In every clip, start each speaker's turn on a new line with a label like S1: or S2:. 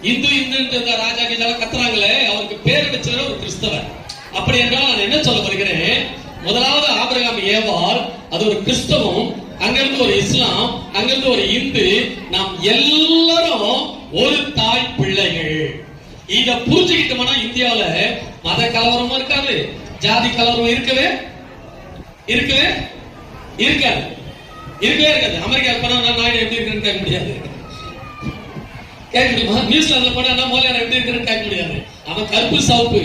S1: இந்து இந்து ராஜா கீழால கத்துறாங்களே, அவருக்கு பேர் வச்சவர் ஒரு கிறிஸ்தவர். அப்படி என்றால் நான் என்ன சொல்ல வருகிறேன், முதலாவது ஆபிரகாம் ஏவாள் அது ஒரு கிறிஸ்தவம், அங்கிருந்து ஒரு இஸ்லாம், அங்கிருந்து ஒரு இந்து, நாம் எல்லாரும் ஒரு தாய் பிள்ளைகள். இத புரிஞ்சுக்கிட்டோம்னா இந்தியாவில மத கலவரமும் இருக்காது, ஜாதி கலவரம் இருக்கவே இருக்காது. அமெரிக்கா போனா நாயுடு எப்படி இருக்குன்னு கேட்க முடியாது, கேட்க முடியுமா? நியூசிலாந்துல போனா மோலியார் எப்படி இருக்குன்னு கேட்க முடியாது. அவன் கருப்பு சவுப்பு.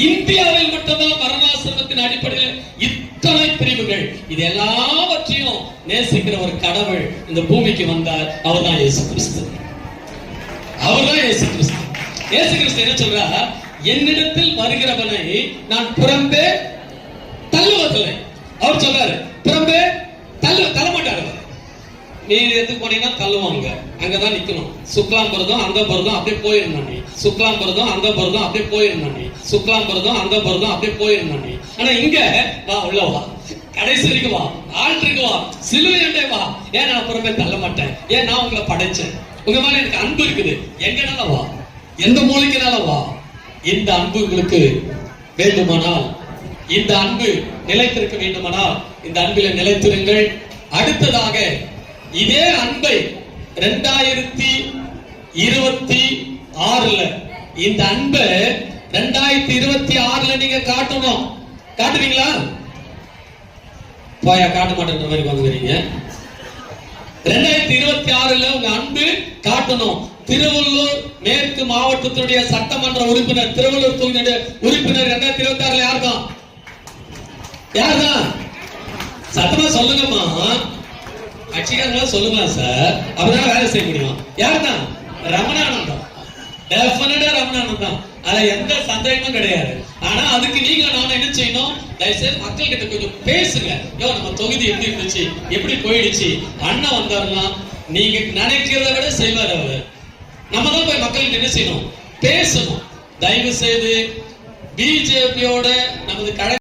S1: இந்தியாவில் மட்டும்தான் வர்ணாசிரமத்தின் அடிப்படையில் இத்தனை பிரிவுகள். இது எல்லாவற்றையும் நேசிக்கிற ஒரு கடவுள் இந்த பூமிக்கு வந்தார். அவர்தான் இயேசு கிறிஸ்து. இயேசு கிறிஸ்து என்ன சொல்றார்? என்னிடத்தில் வருகிறவனை நான் புறம்பே தள்ளுவதில்லை. அவர் சொல்றாரு, புறம்பே தள்ள மாட்டாரு. நீ எதுக்கு போனீங்கன்னா தள்ளுவாங்க, அங்கதான் நிக்கணும். சுக்லாம் போறதும் அங்க போறதும் அப்படியே போயிருந்தான் நீ. சுக்லாம் போறதும் அங்க போறதும் அப்படியே போயிருந்தான் நீ. சுக்லாம் போறதும் அங்க போறதும் அப்படியே போயிருந்தான் நீ. ஆனா இங்க வா, உள்ள வா, கடைசி வரைக்கும் வா, ஆல்டருக்கு வா, சிலுவை வா. ஏன் நான் புறம்பே தள்ள மாட்டேன்? ஏன் நான் உங்களை படைச்சேன், உங்க மேல எனக்கு அன்பு இருக்குது. எங்கனால வா, எந்த மூலிகைனால வா. இந்த அன்பு உங்களுக்கு வேண்டுமானால், இந்த அன்பு நிலைத்திருக்க வேண்டுமானால் இந்த அன்பில் நிலைத்திருங்கள். அடுத்ததாக இதே அன்பை 2026 இந்த அன்பை 2026 நீங்க காட்டணும். காட்டுவீங்களா? போயா காட்ட மாட்டேன்ற மாதிரி வந்துக்கிறீங்க. 2026 உங்க அன்பு காட்டணும். திருவள்ளூர் மேற்கு மாவட்டத்துடைய சட்டமன்ற உறுப்பினர், திருவள்ளூர் தொகுதியுடைய உறுப்பினர் 2026 யாருதான்? சத்தமா சொல்லுங்கம்மா. கட்சிக்காரங்களா சொல்லுங்க சார், அப்பதான் வேலை செய்ய முடியும். யாருதான்? ரமணானந்தம். டெஃபினட்டா ரமணானந்தம், அதுல எந்த சந்தேகமும் கிடையாது. ஆனா அதுக்கு நீங்க நானும் என்ன செய்யணும்? தயவுசெய்து மக்கள் கிட்ட கொஞ்சம் பேசுங்க. நம்ம தொகுதி எப்படி இருந்துச்சு, எப்படி போயிடுச்சு. அண்ணன் வந்தாருன்னா நீங்க நினைக்கிறத விட செய்வார் அவரு. நம்ம தான் போய் மக்கள்கிட்ட என்ன செய்யணும்? பேசணும். தயவு செய்து பிஜேபியோட நமது